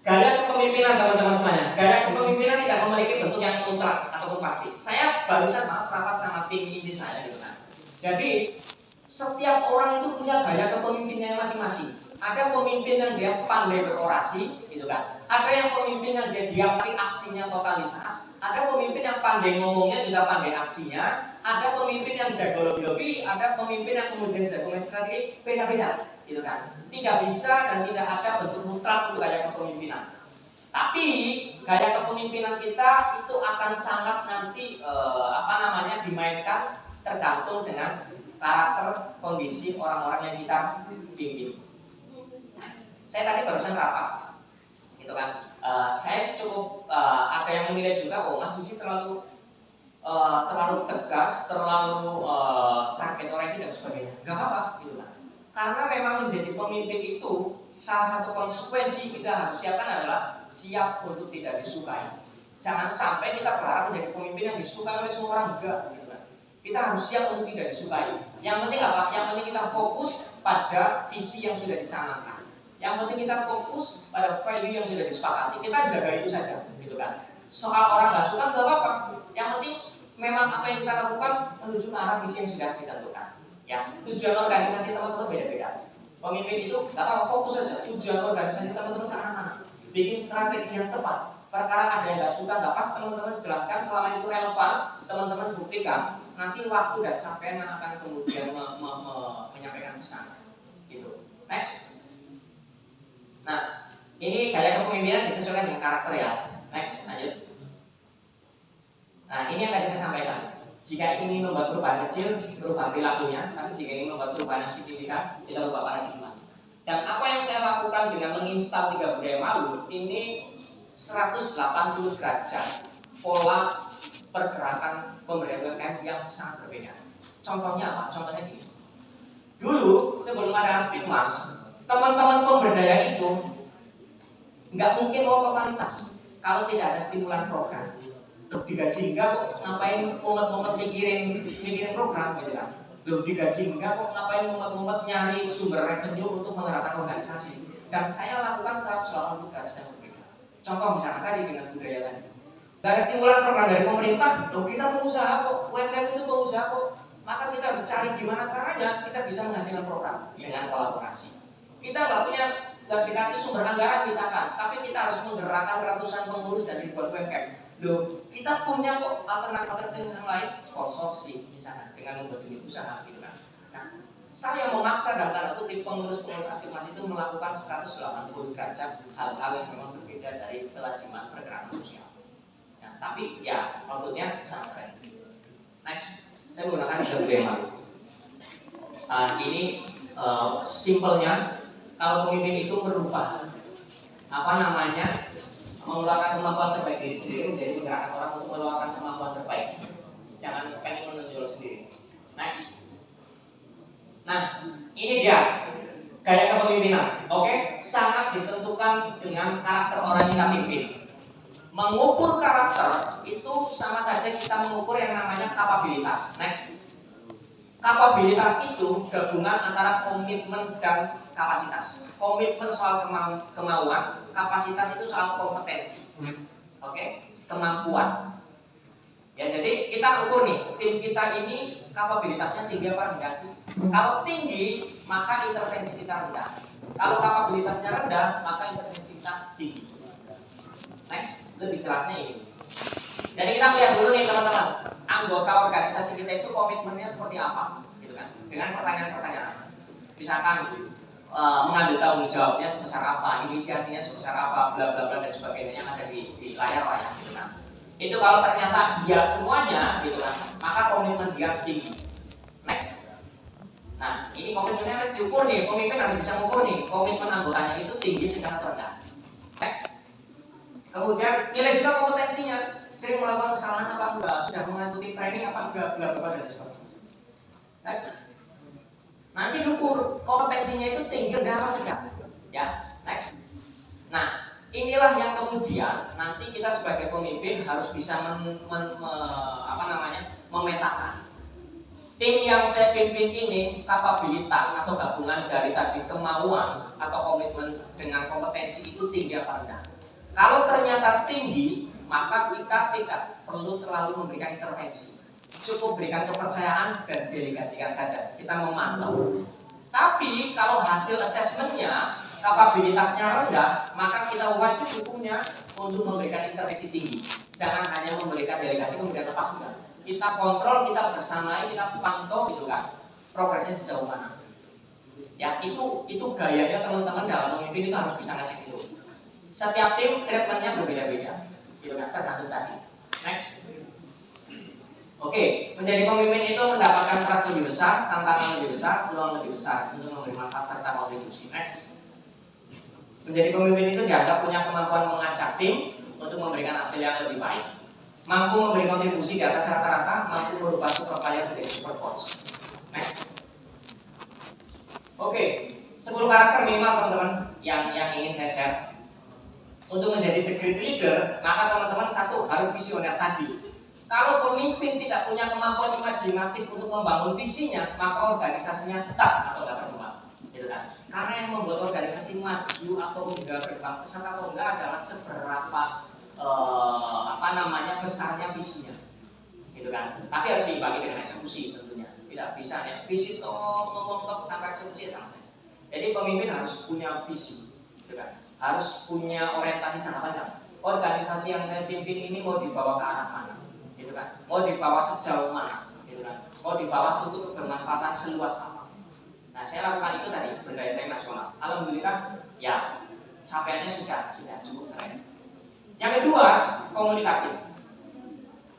gaya kepemimpinan teman-teman semuanya. Gaya kepemimpinan tidak memiliki bentuk yang mutlak ataupun pasti. Saya barusan rapat sama tim inti saya gitu kan. Jadi setiap orang itu punya gaya kepemimpinannya masing-masing. Ada pemimpin yang dia pandai berorasi, gitu kan. Ada yang pemimpin yang dia diamati aksinya totalitas. Ada pemimpin yang pandai ngomongnya juga pandai aksinya. Ada pemimpin yang jago lobby-lobby. Ada pemimpin yang kemudian jago main strategi. Beda-beda, gitu kan. Tidak bisa dan tidak ada bentuk mutlak untuk gaya kepemimpinan. Tapi gaya kepemimpinan kita itu akan sangat nanti dimainkan tergantung dengan karakter, kondisi orang-orang yang kita bimbing. Saya tadi barusan rapat, gitu kan. Saya cukup ada yang menilai juga, oh Mas Budi terlalu tegas, terlalu target oriented dan sebagainya. Gak apa-apa, gitu kan. Karena memang menjadi pemimpin itu salah satu konsekuensi kita harus siapkan adalah siap untuk tidak disukai. Jangan sampai kita berharap menjadi pemimpin yang disukai oleh semua orang, enggak. Kita harus siap untuk tidak disukai. Yang penting apa? Yang penting kita fokus pada visi yang sudah dicanangkan. Yang penting kita fokus pada value yang sudah disepakati. Kita jaga itu saja, gitu kan. Soal orang nggak suka nggak apa-apa. Yang penting memang apa yang kita lakukan menuju ke arah visi yang sudah ditentukan. Ya, tujuan organisasi teman-teman beda-beda. Pemimpin itu nggak apa-apa, fokus saja. Tujuan organisasi teman-teman ke arah mana? Bikin strategi yang tepat. Perkara ada yang nggak suka, nggak pas, teman-teman jelaskan. Selama itu relevan, teman-teman buktikan. Nanti waktu dan capaian yang akan kemudian menyampaikan pesan. Gitu. Next. Nah, ini gaya kepemimpinan disesuaikan dengan karakter ya. Next, lanjut. Nah, ini yang tadi saya sampaikan. Jika ingin membuat perubahan kecil, berubah perilakunya. Tapi jika ingin membuat perubahan yang signifikan, kita ubah paradigma. Dan apa yang saya lakukan dengan menginstal 3 budaya malu, ini 180 derajat pola pergerakan pemberdayaan UMKM yang sangat berbeda. Contohnya apa? Contohnya gini. Dulu sebelum ada Aspik Mas, teman-teman pemberdaya itu nggak mungkin mau totalitas kalau tidak ada stimulan program. Loh digaji enggak kok ngapain mumet-mumet mikirin program gitu kan. Loh digaji enggak kok ngapain mumet-mumet nyari sumber revenue untuk menggerakkan organisasi. Dan saya lakukan 180 derajat yang berbeda. Contoh misalnya tadi dengan budaya tadi. Gak ada stimulan program dari pemerintah, loh kita pengusaha kok, UMKM itu pengusaha kok. Maka kita harus cari gimana caranya kita bisa menghasilkan program dengan kolaborasi. Kita nggak dikasih sumber anggaran misalkan, tapi kita harus menggerakkan ratusan pengurus dan ribuan UMKM. Loh, kita punya kok alternatif yang lain, sponsorship misalkan dengan membuat unit usaha gitu kan. Nah, saya memaksa dan tanda kutip pengurus-pengurus Aspik Mas itu melakukan 180 derajat hal-hal yang memang berbeda dari kelasiman pergerakan sosial. Nah, tapi ya outputnya sangat keren. Next, saya menggunakan diagram. Ini simpelnya kalau pemimpin itu merubah mengeluarkan kemampuan terbaik diri sendiri menjadi menggerakkan orang untuk mengeluarkan kemampuan terbaik. Jangan pengen menonjol sendiri. Next. Nah, ini dia gaya kepemimpinan. Oke, sangat ditentukan dengan karakter orang yang kita pimpin. Mengukur karakter itu sama saja kita mengukur yang namanya kapabilitas. Next. Kapabilitas itu gabungan antara komitmen dan kapasitas. Komitmen soal kemauan, kapasitas itu soal kompetensi. Oke, kemampuan. Ya, jadi kita ukur nih, tim kita ini kapabilitasnya tinggi apa rendah sih? Kalau tinggi, maka intervensi kita rendah. Kalau kapabilitasnya rendah, maka intervensi kita tinggi. Next, lebih jelasnya ini. Jadi kita lihat dulu nih teman-teman, anggota organisasi kita itu komitmennya seperti apa, gitu kan? Dengan pertanyaan-pertanyaan. Misalkan mengambil tanggung jawabnya sebesar apa, inisiasinya sebesar apa, bla bla bla dan sebagainya yang ada di layar lah ya, gitu kan? Itu kalau ternyata dia semuanya, gitu kan? Maka komitmen dia tinggi. Next. Nah, ini komitmennya diukur nih, pemimpin harus bisa mengukur nih, komitmen anggotanya itu tinggi sedang atau rendah. Next. Kemudian nilai juga kompetensinya, sering melakukan kesalahan apa enggak, sudah mengikuti training apa enggak, bla bla dan sebagainya. Next. Nanti diukur kompetensinya itu tinggi rendah apa sedang, ya. Next. Nah, inilah yang kemudian nanti kita sebagai pemimpin harus bisa memetakan. Tim yang saya pimpin ini kapabilitas atau gabungan dari tadi kemauan atau komitmen dengan kompetensi itu tinggi apa rendah. Kalau ternyata tinggi, maka kita tidak perlu terlalu memberikan intervensi. Cukup berikan kepercayaan dan delegasikan saja. Kita memantau. Tapi kalau hasil asesmennya kapabilitasnya rendah, maka kita wajib hukumnya untuk memberikan intervensi tinggi. Jangan hanya memberikan delegasi kemudian lepas enggak. Kita kontrol, kita bersamai, kita pantau gitu kan. Progresnya sejauh mana. Ya, itu gayanya teman-teman dalam memimpin itu harus bisa ngecek itu. Setiap tim treatmentnya berbeda-beda. Gitu kan, tergantung tadi. Next. Oke, menjadi pemimpin itu mendapatkan trust lebih besar, tantangan lebih besar, peluang lebih besar untuk memberi manfaat serta kontribusi. Next. Menjadi pemimpin itu dianggap punya kemampuan mengajak tim untuk memberikan hasil yang lebih baik. Mampu memberi kontribusi di atas rata-rata, mampu merubah super player menjadi super coach. Next. Oke, 10 karakter minimal teman-teman yang ingin saya share. Untuk menjadi the great leader, maka teman-teman satu harus visioner tadi. Kalau pemimpin tidak punya kemampuan imajinatif untuk membangun visinya, maka organisasinya stuck atau tidak berkembang, gitu kan? Karena yang membuat organisasi maju atau enggak berkembang pesat atau enggak adalah seberapa besarnya visinya, gitu kan? Tapi harus diimbangi dengan eksekusi tentunya. Tidak bisa ya visi ngomong tanpa eksekusi ya sama saja. Jadi pemimpin harus punya visi, gitu kan? Harus punya orientasi jangka panjang. Organisasi yang saya pimpin ini mau dibawa ke arah mana? Gitu kan? Mau dibawa sejauh mana? Gitu kan? Mau dibawa untuk kebermanfaatan seluas apa? Nah, saya lakukan itu tadi berdaya saing nasional. Alhamdulillah, ya capaiannya sudah cukup keren. Yang kedua, komunikatif.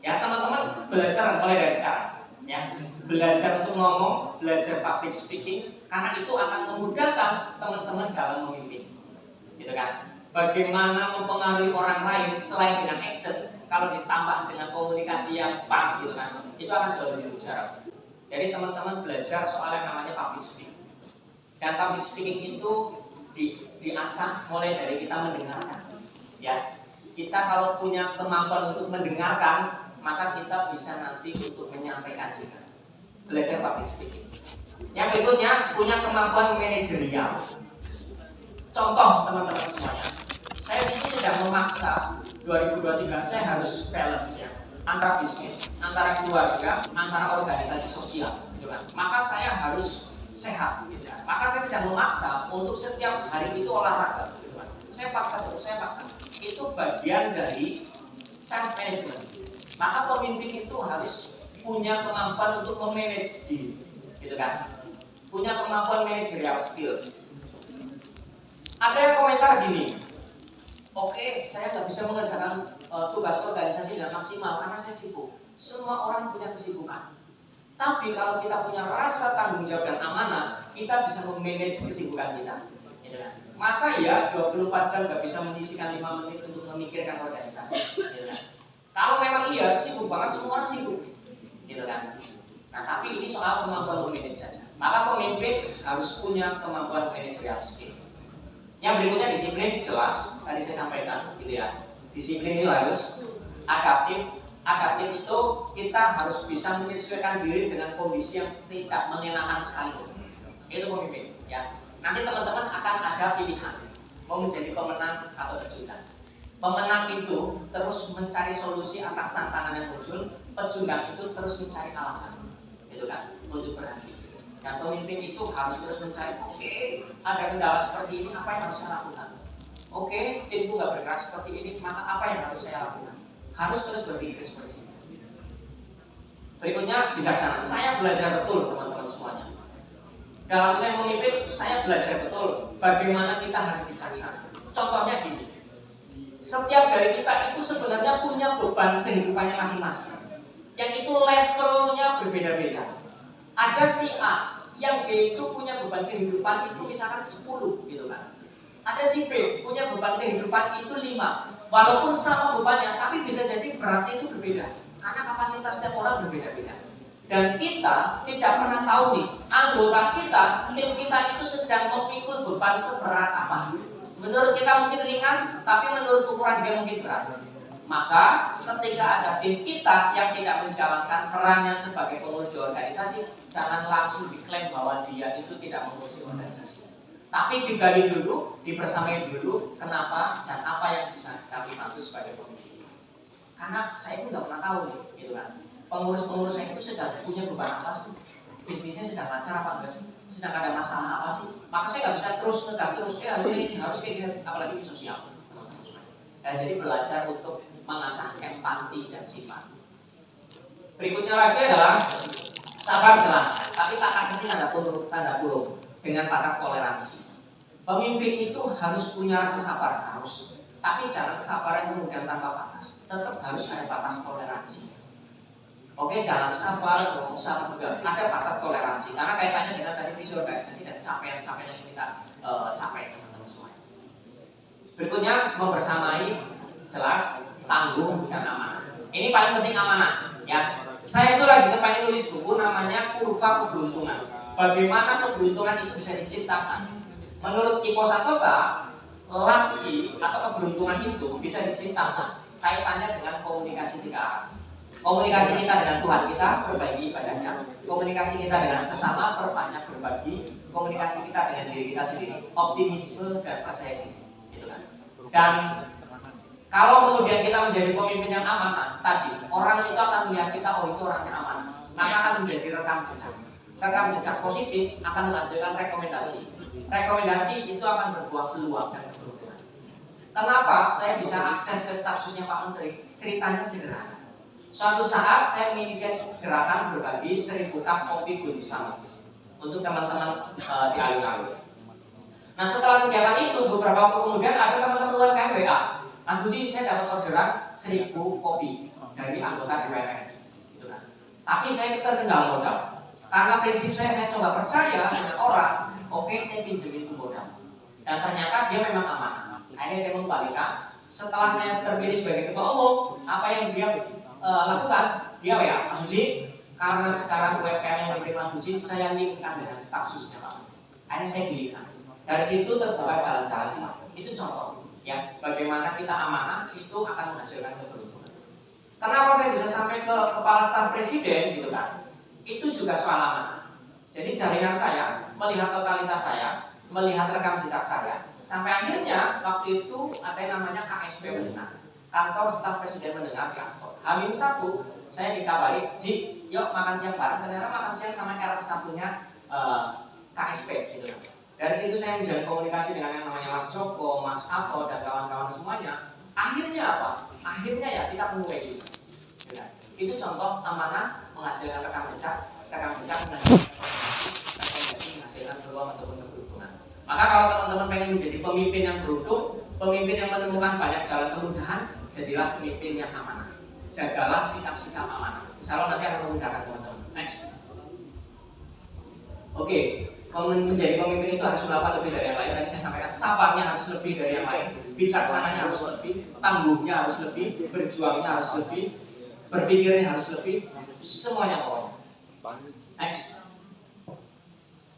Ya teman-teman belajar mulai dari sekarang. Ya, belajar untuk ngomong, belajar public speaking, karena itu akan memudahkan teman-teman dalam memimpin. Gitu kan? Bagaimana mempengaruhi orang lain selain dengan action, kalau ditambah dengan komunikasi yang pas gitu kan, itu akan jauh lebih mujarab. Jadi teman-teman belajar soal yang namanya public speaking. Dan public speaking itu diasah mulai dari kita mendengarkan. Ya, kita kalau punya kemampuan untuk mendengarkan, maka kita bisa nanti untuk menyampaikan juga. Belajar public speaking. Yang berikutnya punya kemampuan manajerial. Contoh teman-teman semuanya. Saya ini sedang memaksa 2023 saya harus balance ya antara bisnis, antara keluarga, antara organisasi sosial, gitu kan. Maka saya harus sehat, gitu kan. Maka saya sedang memaksa untuk setiap hari itu olahraga, gitu kan. Saya paksa terus, saya paksa. Itu bagian dari self management. Maka pemimpin itu harus punya kemampuan untuk memanage diri, gitu kan. Punya kemampuan managerial skill. Ada yang komentar gini. Oke, saya nggak bisa mengerjakan tugas organisasi dengan maksimal karena saya sibuk. Semua orang punya kesibukan. Tapi kalau kita punya rasa tanggung jawab dan amanah, kita bisa memanage kesibukan kita. Gitu kan? Masa ya 24 jam nggak bisa menyisihkan 5 menit untuk memikirkan organisasi? Gitu kan? Kalau memang iya sibuk banget, semua orang sibuk. Gitu kan? Nah, tapi ini soal kemampuan memanage saja. Maka pemimpin harus punya kemampuan manajerial skill. Yang berikutnya disiplin, jelas tadi saya sampaikan gitu ya. Disiplin itu harus adaptif. Adaptif itu kita harus bisa menyesuaikan diri dengan kondisi yang tidak menyenangkan sekali. Itu pemimpin ya. Nanti teman-teman akan ada pilihan mau menjadi pemenang atau pecundang. Pemenang itu terus mencari solusi atas tantangan yang muncul, pecundang itu terus mencari alasan, gitu kan, untuk berhenti. Dan pemimpin itu harus terus mencari, oke, ada kendala seperti ini, apa yang harus saya lakukan? Oke, timku nggak bergerak seperti ini, maka apa yang harus saya lakukan? Harus terus berpikir seperti ini. Berikutnya bijaksana. Saya belajar betul teman-teman semuanya. Dalam saya memimpin, saya belajar betul bagaimana kita harus bijaksana. Contohnya gini. Setiap dari kita itu sebenarnya punya beban kehidupannya masing-masing. Yang itu levelnya berbeda-beda. Ada si A yang dia itu punya beban kehidupan itu misalkan 10 gitu kan. Ada si B punya beban kehidupan itu 5. Walaupun sama bebannya, tapi bisa jadi beratnya itu berbeda. Karena kapasitas setiap orang berbeda-beda. Dan kita tidak pernah tahu nih, anggota kita, tim kita itu sedang memikul beban seberat apa. Menurut kita mungkin ringan, tapi menurut ukuran dia mungkin berat. Maka ketika ada tim kita yang tidak menjalankan perannya sebagai pengurus di organisasi, jangan langsung diklaim bahwa dia itu tidak mengurusi organisasi. Tapi digali dulu, dipersamai dulu kenapa dan apa yang bisa kami bantu sebagai pemimpin. Karena saya pun nggak pernah tahu nih, gitu kan. Pengurus-pengurus saya itu sedang punya beban apa sih? Bisnisnya sedang lancar apa enggak sih? Sedang ada masalah apa sih? Maka saya nggak bisa terus ngegas terus, ini harus kayak gini, apalagi di sosial. Nah, jadi belajar untuk mengasah empati dan simpati. Berikutnya lagi adalah sabar jelas, tapi tak kasih tanda kurung dengan batas toleransi. Pemimpin itu harus punya rasa sabar, harus. Tapi jangan sabar yang kemudian tanpa batas. Tetap harus ada batas toleransi. Oke, jangan sabar, sabar, ada batas toleransi. Karena kaitannya dengan tadi visi organisasi dan capaian-capaian yang kita capai teman-teman semua. Berikutnya membersamai, jelas, tangguh dan amanah. Ini paling penting amanah, ya. Saya itu lagi pengen nulis buku namanya Kurva Keberuntungan. Bagaimana keberuntungan itu bisa diciptakan? Menurut Iko Santosa, laki atau keberuntungan itu bisa diciptakan kaitannya dengan komunikasi 3 arah. Komunikasi kita dengan Tuhan kita, perbaiki ibadahnya. Komunikasi kita dengan sesama, perbanyak berbagi. Komunikasi kita dengan diri kita sendiri, optimisme dan percaya diri, gitu kan. Dan kalau kemudian kita menjadi pemimpin yang amanah, tadi orang itu akan melihat kita, oh itu orangnya amanah, maka akan menjadi rekam jejak. Rekam jejak positif akan menghasilkan rekomendasi. Rekomendasi itu akan berbuah peluang dan keberuntungan. Kenapa saya bisa akses ke staf susnya Pak Menteri? Ceritanya sederhana. Suatu saat saya menginisiasi gerakan berbagi 1000 cup kopi Good Islamic untuk teman-teman di alun-alun. Nah, setelah kegiatan itu beberapa waktu kemudian ada teman-teman UMKM WA, Mas Buji, saya dapat orderan 1000 kopi dari anggota DPR, gitu kan. Tapi saya terkendala modal. Karena prinsip saya coba percaya dengan orang, oke, saya pinjemin itu modal. Dan ternyata dia memang aman. Akhirnya dia mengembalikan. Setelah saya terpilih sebagai ketua umum, apa yang dia lakukan? Dia WA, Mas Buji, karena sekarang UMKM yang memberi Mas Buji, saya linkkan dengan staf susnya Pak. Akhirnya saya dilihat. Dari situ terbuka jalan-jalan. Itu contoh, ya, bagaimana kita amanah itu akan menghasilkan keberuntungan. Kenapa saya bisa sampai ke kepala staf presiden, gitu kan? Itu juga soal amanah. Jadi jaringan saya, melihat totalitas saya, melihat rekam jejak saya, sampai akhirnya waktu itu ada yang namanya KSP mendengar, kantor staf presiden mendengar di Astor. H-1 saya dikabari, Jik, yuk makan siang bareng. Ternyata makan siang sama RS1-nya KSP, gitu kan. Dari situ saya menjalin komunikasi dengan yang namanya Mas Joko, Mas Ato, dan kawan-kawan semuanya. Akhirnya apa? Akhirnya ya kita menuai juga. Ya. Itu contoh amanah menghasilkan rekam jejak menghasilkan peluang ataupun keberuntungan. Maka kalau teman-teman pengen menjadi pemimpin yang beruntung, Pemimpin yang menemukan banyak jalan kemudahan, jadilah pemimpin yang amanah. Jagalah sikap-sikap amanah. Insya Allah nanti akan memudahkan teman-teman. Next. Oke, menjadi pemimpin itu harus melakukan lebih dari yang lain. Tadi saya sampaikan, sabarnya harus lebih dari yang lain, bicaksananya harus lebih, tangguhnya harus lebih, berjuangnya harus lebih, berpikirnya harus lebih, semuanya pokoknya. Next.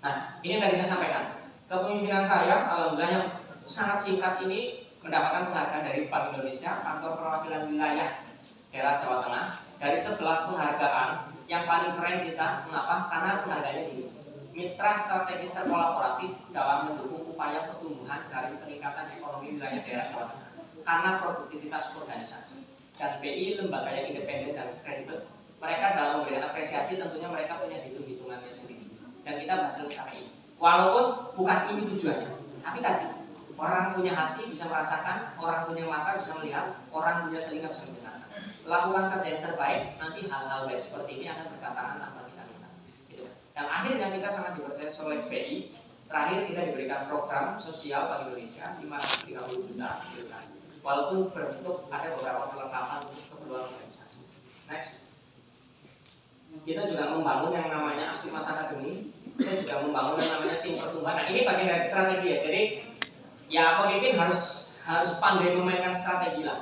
Nah, ini yang tadi saya sampaikan. Kepemimpinan saya, alhamdulillah yang sangat singkat ini mendapatkan penghargaan dari Bank Indonesia, Kantor Perwakilan Wilayah Daerah Jawa Tengah. Dari 11 penghargaan, yang paling keren kita, mengapa? Karena penghargaannya gini. Mitra strategis terkolaboratif dalam mendukung upaya pertumbuhan dari peningkatan ekonomi wilayah daerah Jawa Tengah karena produktivitas organisasi. Dan BI lembaga yang independen dan kredibel. Mereka dalam memberikan apresiasi tentunya mereka punya hitung-hitungannya sendiri. Dan kita berhasil mencapai ini. Walaupun bukan ini tujuannya, tapi tadi orang punya hati bisa merasakan, orang punya mata bisa melihat, orang punya telinga bisa mendengar. Lakukan saja yang terbaik, nanti hal-hal baik seperti ini akan berdatangan tanpa kita minta. Gitu. Dan akhirnya kita sangat dipercaya oleh BI. Terakhir kita diberikan program sosial Bank Indonesia 530 juta. Gitu kan. Walaupun berbentuk ada beberapa kelengkapan untuk keperluan organisasi. Next. Kita juga membangun yang namanya Aspimas Academy. Kita juga membangun yang namanya tim pertumbuhan. Nah ini bagian dari strategi ya. Jadi ya pemimpin harus pandai memainkan strategi lah.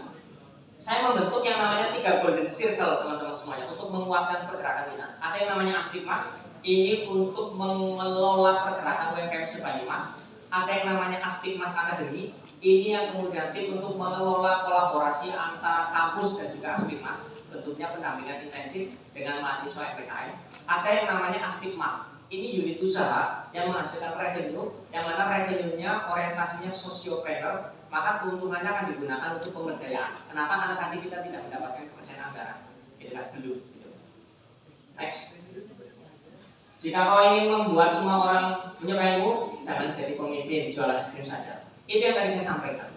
Saya membentuk yang namanya 3 golden circle teman-teman semuanya untuk menguatkan pergerakan kita. Ada yang namanya Aspimas, ini untuk mengelola pergerakan UMKM se-Banyumas. Ada yang namanya Aspimas Academy, ini yang kemudian tim untuk mengelola kolaborasi antara kampus dan juga Aspimas, bentuknya pendampingan intensif dengan mahasiswa FPKM. Ada yang namanya Aspikma, ini unit usaha yang menghasilkan revenue, yang mana revenue-nya orientasinya sociopreneur, maka keuntungannya akan digunakan untuk pemberdayaan. Kenapa? Karena tadi kita tidak mendapatkan kepercayaan anggaran, itu kan belum. Next. Jika kau ingin membuat semua orang punya ilmu, jangan jadi pemimpin jualan es krim saja. Itu yang tadi saya sampaikan.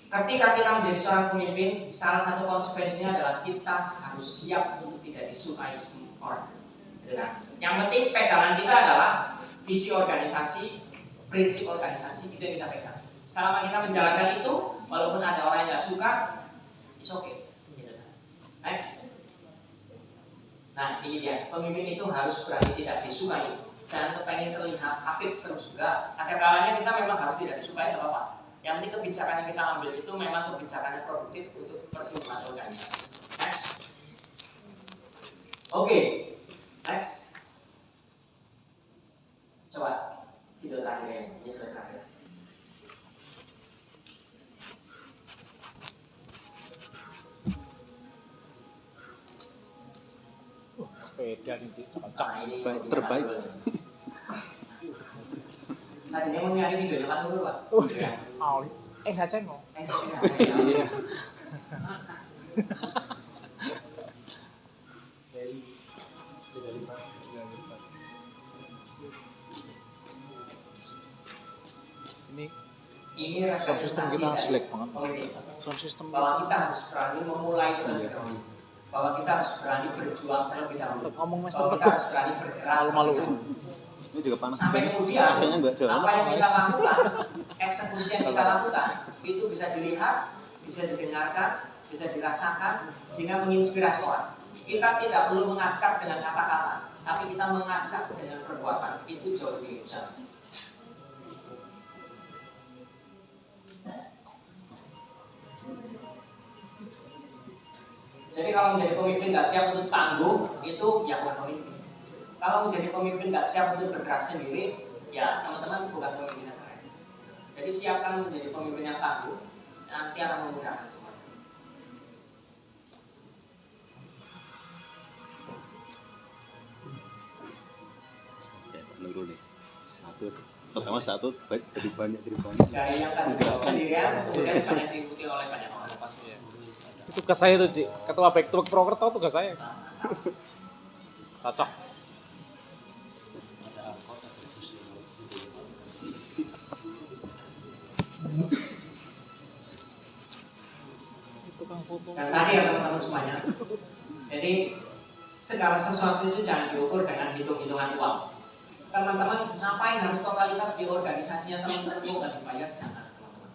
Ketika kita menjadi seorang pemimpin, salah satu konsekuensinya adalah kita harus siap untuk tidak disukai semua orang. Yang penting pegangan kita adalah visi organisasi, prinsip organisasi, itu yang kita pegang. Selama kita menjalankan itu, walaupun ada orang yang nggak suka, it's okay. Next. Nah ini dia, pemimpin itu harus berani tidak disukai. Jangan kepengen terlihat aktif terus juga. Ada kalanya kita memang harus tidak disukai, tidak apa-apa. Yang penting kebijakan yang kita ambil itu memang kebijakan yang produktif untuk pertumbuhan organisasi. Next. Oke. Next. Coba video terakhir ya, ini slide terakhir. Sepeda sih, cocok. Nah, ini terbaik. Tadinya mau nyari videonya Pak dulu Pak. Ya. Nggak cengok. Iya. Ini Sound system kita selek banget. pemimpin. Sound system Bahwa kita harus berani memulai terlebih dahulu. Bahwa kita harus berani berjuang terlebih dahulu. untuk ngomong master Bahwa kita teguh harus berani bergerak. malu-malu. Ini juga panas. Sampai kemudian Rasanya nggak jalan. apa yang kita lakukan, eksekusi yang kita lakukan itu bisa dilihat, bisa didengarkan, bisa dirasakan, sehingga menginspirasi orang. Kita tidak perlu mengajak dengan kata-kata, tapi kita mengajak dengan perbuatan. Itu jauh lebih besar. Jadi kalau menjadi pemimpin nggak siap untuk tangguh, itu ya bukan pemimpin. Kalau menjadi pemimpin nggak siap untuk bergerak sendiri, ya teman-teman bukan pemimpin yang keren. Jadi siapkan menjadi pemimpin yang tangguh, nanti akan memudahkan semuanya. Ya, menurut nih. Pertama satu, baik lebih banyak. Dari yang tadi sendirian, kemudian banyak diikuti oleh banyak orang. Itu tugas saya tuh Ci, ketua baik Prokerto tugas saya. Cocok. Tukang foto. Dan tadi ya teman-teman semuanya. Jadi segala sesuatu itu jangan diukur dengan hitung-hitungan uang. Teman-teman ngapain harus totalitas di organisasinya teman-teman nggak dibayar, jangan teman-teman.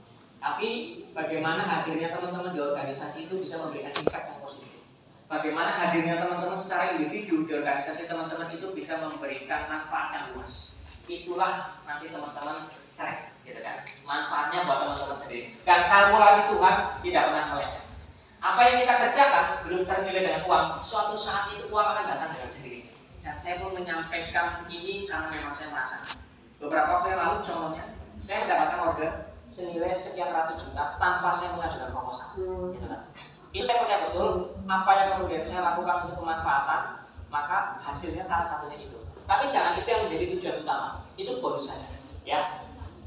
Tapi bagaimana hadirnya teman-teman di organisasi itu bisa memberikan impact yang positif. Bagaimana hadirnya teman-teman secara individu di organisasi teman-teman itu bisa memberikan manfaat yang luas. Itulah nanti teman-teman track, gitu kan? Manfaatnya buat teman-teman sendiri. Dan kalkulasi Tuhan tidak pernah meleset. Apa yang kita kerjakan belum ternilai dengan uang. Suatu saat itu uang akan datang dengan sendiri. Dan saya pun menyampaikan ini karena memang saya merasakan. Beberapa waktu yang lalu contohnya, saya mendapatkan order senilai sekian ratus juta tanpa saya mengajukan proposal, gitu kan? Itu saya percaya betul apa yang kemudian saya lakukan untuk kemanfaatan, maka hasilnya salah satunya itu. Tapi jangan itu yang menjadi tujuan utama, itu bonus saja, ya.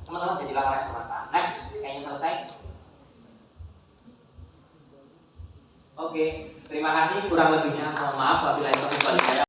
Teman-teman jadilah orang yang bermanfaat. Next, kayaknya selesai. Oke, terima kasih. Kurang lebihnya mohon maaf. Wabillahi taufiq wal hidayah.